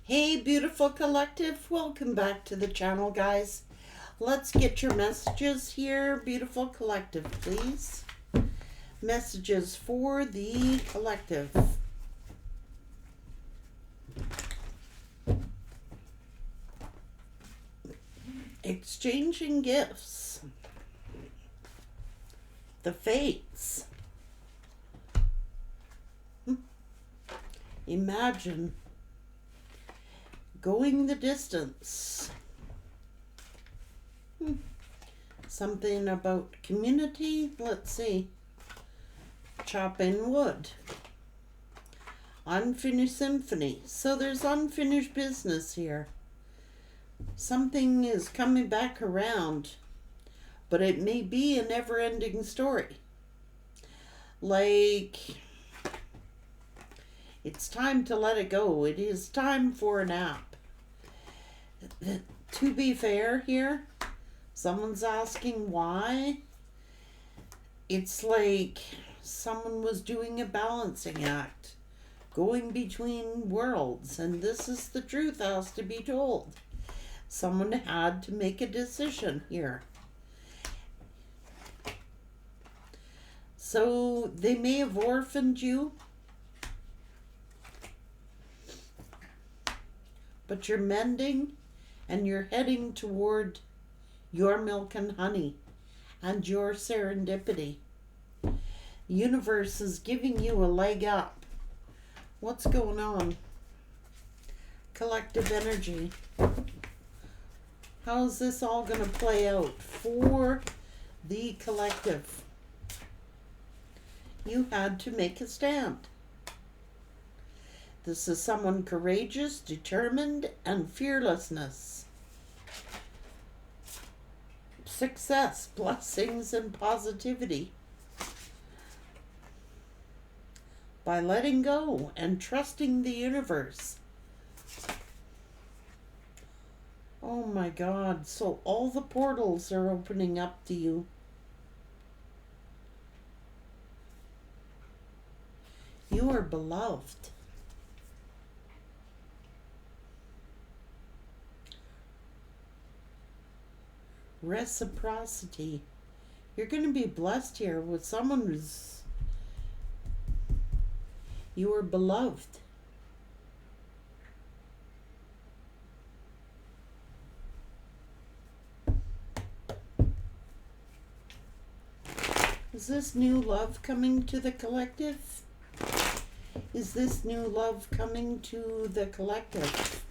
Hey, beautiful collective. Welcome back to the channel, guys. Let's get your messages here, beautiful collective, please. Messages for the collective. Exchanging gifts. The fates. Imagine going the distance. Something about community. Let's see. Chopping wood. Unfinished symphony. So there's unfinished business here. Something is coming back around, but it may be a never-ending story. Like, it's time to let it go. It is time for a nap. To be fair here, someone's asking why. It's like someone was doing a balancing act, going between worlds, and this is the truth has to be told. Someone had to make a decision here. So they may have orphaned you, but you're mending and you're heading toward your milk and honey and your serendipity. The universe is giving you a leg up. What's going on? Collective energy. How is this all going to play out for the collective? You had to make a stand. This is someone courageous, determined, and fearlessness. Success, blessings, and positivity. By letting go and trusting the universe. Oh my God, so all the portals are opening up to you. You are beloved. Reciprocity. You're going to be blessed here with someone who's... You are beloved. Is this new love coming to the collective? Is this new love coming to the collective?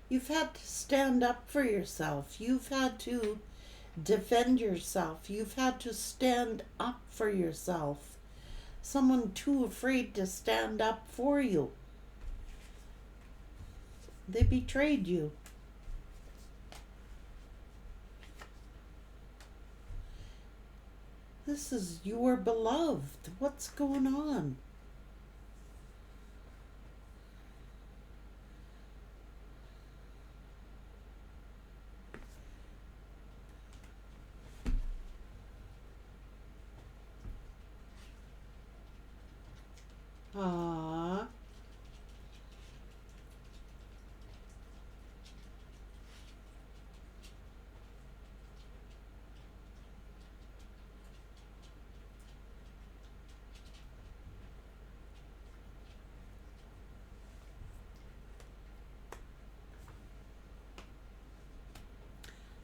You've had to stand up for yourself. You've had to defend yourself. You've had to stand up for yourself. Someone too afraid to stand up for you. They betrayed you. This is your beloved. What's going on? Ah.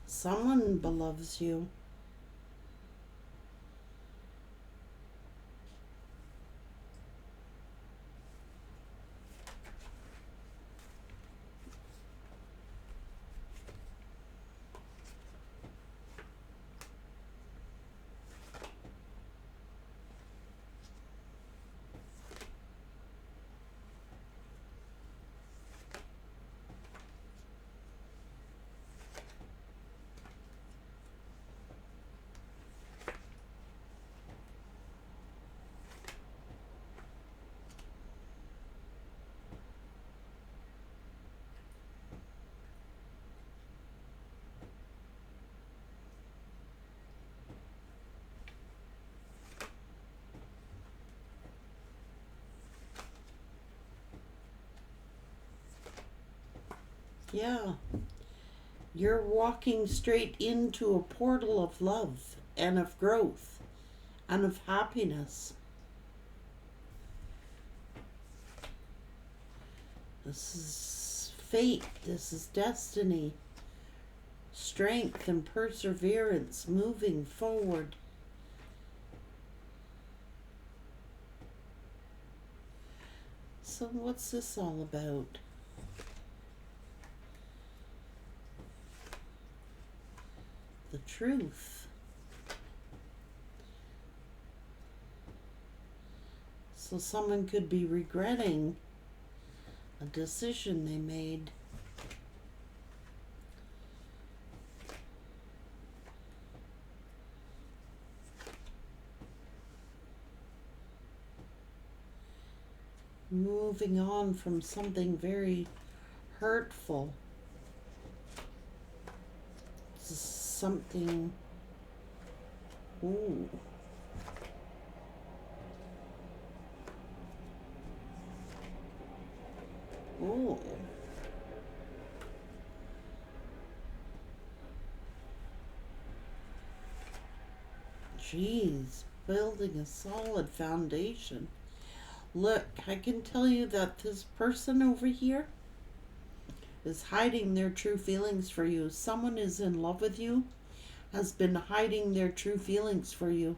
Someone beloves you. Yeah. You're walking straight into a portal of love and of growth and of happiness. This is fate. This is destiny. Strength and perseverance moving forward. So, what's this all about? The truth. So, someone could be regretting a decision they made. Moving on from something very hurtful. Something. Ooh. Ooh. Jeez, building a solid foundation. Look, I can tell you that this person over here is hiding their true feelings for you. Someone is in love with you, has been hiding their true feelings for you.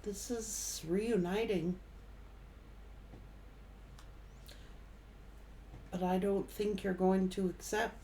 This is reuniting. But I don't think you're going to accept.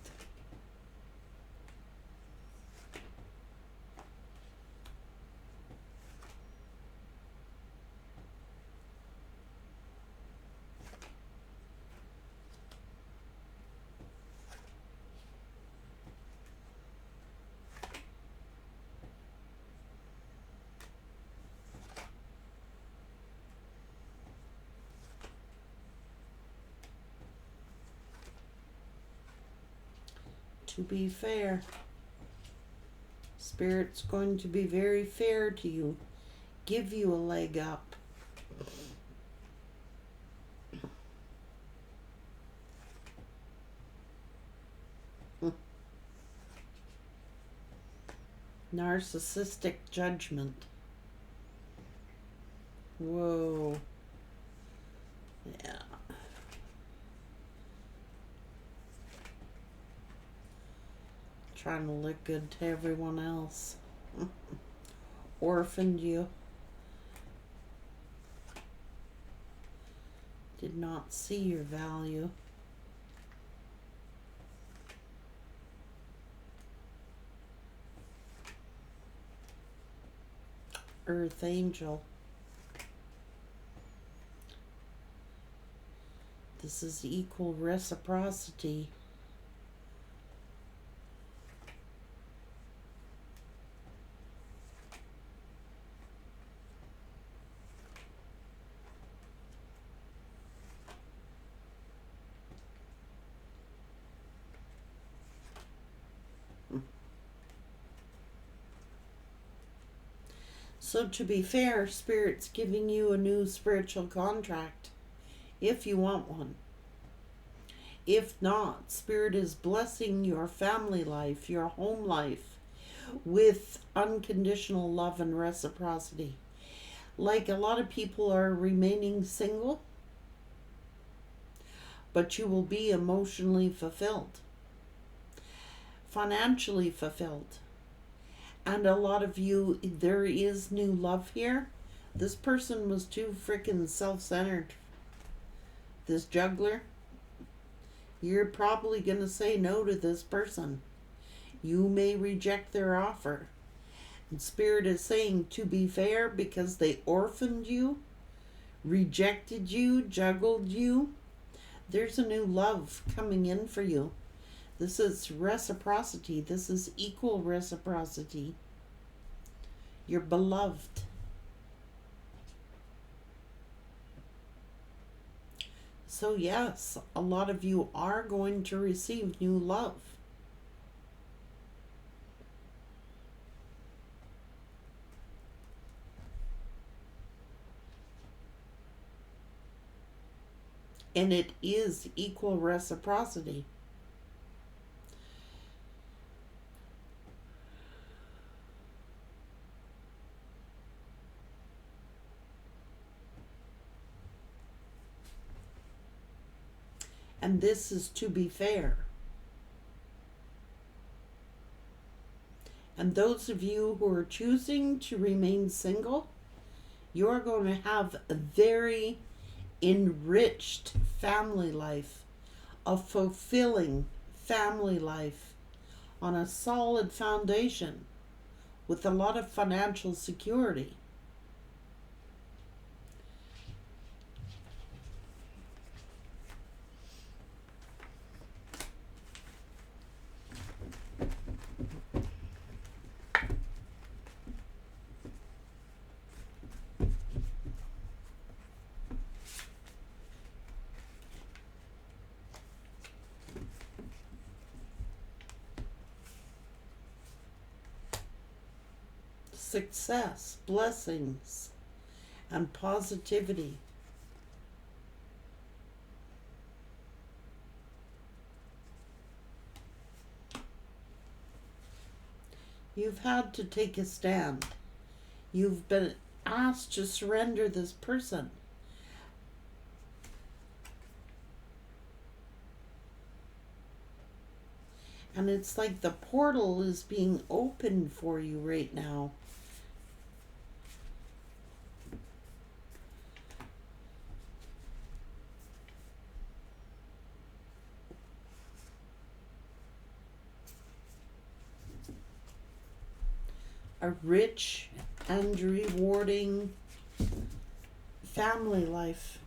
To be fair, Spirit's going to be very fair to you, give you a leg up. Narcissistic judgment. Whoa. Yeah. Trying to look good to everyone else. Orphaned you. Did not see your value. Earth Angel. This is equal reciprocity. So to be fair, Spirit's giving you a new spiritual contract, if you want one. If not, Spirit is blessing your family life, your home life, with unconditional love and reciprocity. Like a lot of people are remaining single, but you will be emotionally fulfilled, financially fulfilled. And a lot of you, there is new love here. This person was too freaking self-centered. This juggler, you're probably going to say no to this person. You may reject their offer. And Spirit is saying, to be fair, because they orphaned you, rejected you, juggled you, there's a new love coming in for you. This is reciprocity. This is equal reciprocity. You're beloved. So yes, a lot of you are going to receive new love. And it is equal reciprocity. And this is to be fair. And those of you who are choosing to remain single, you're going to have a very enriched family life, a fulfilling family life on a solid foundation with a lot of financial security. Success, blessings, and positivity. You've had to take a stand. You've been asked to surrender this person. And it's like the portal is being opened for you right now. A rich and rewarding family life.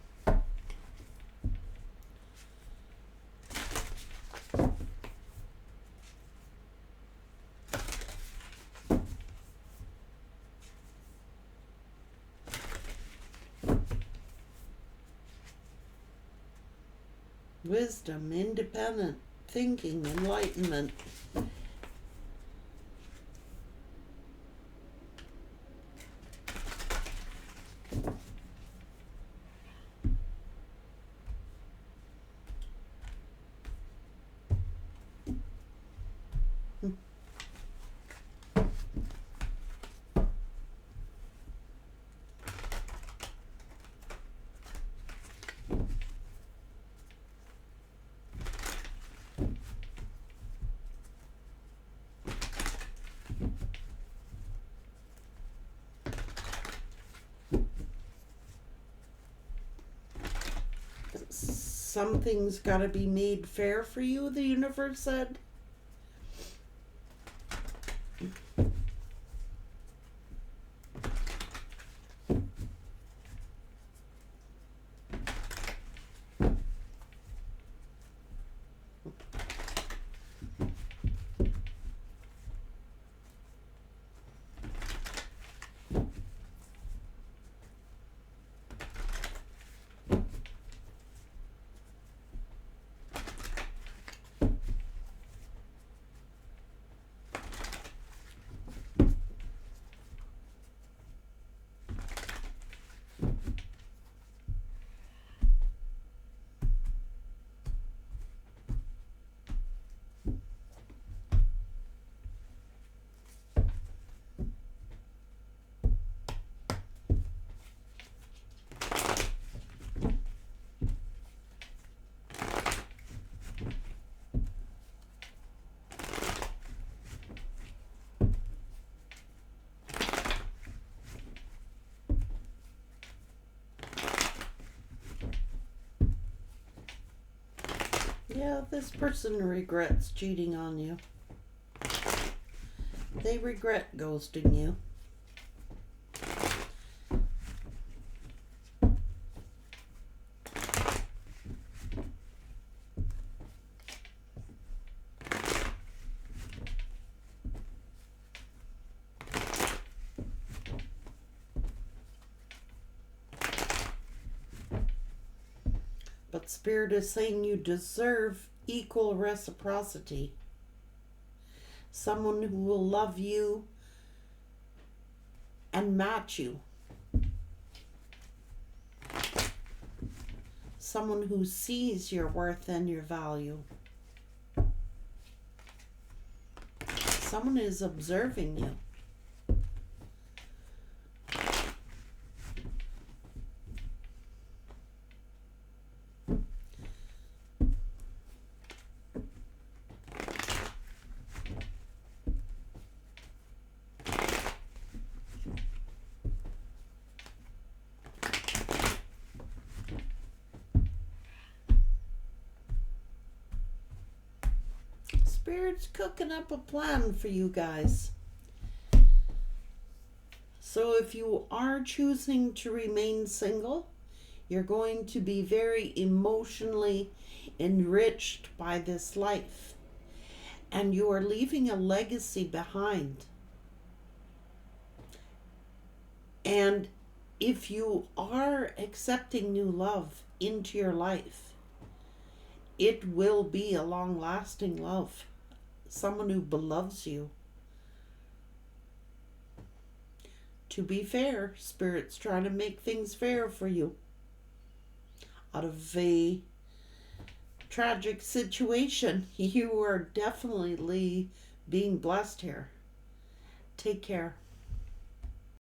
Wisdom, independent thinking, enlightenment. Something's got to be made fair for you, the universe said. Yeah, this person regrets cheating on you. They regret ghosting you. But Spirit is saying you deserve equal reciprocity. Someone who will love you and match you. someone who sees your worth and your value. Someone is observing you. Spirit's cooking up a plan for you guys. So if you are choosing to remain single, you're going to be very emotionally enriched by this life. And you are leaving a legacy behind. And if you are accepting new love into your life, it will be a long-lasting love. Someone who loves you. To be fair, Spirit's trying to make things fair for you. Out of a tragic situation, you are definitely being blessed here. Take care.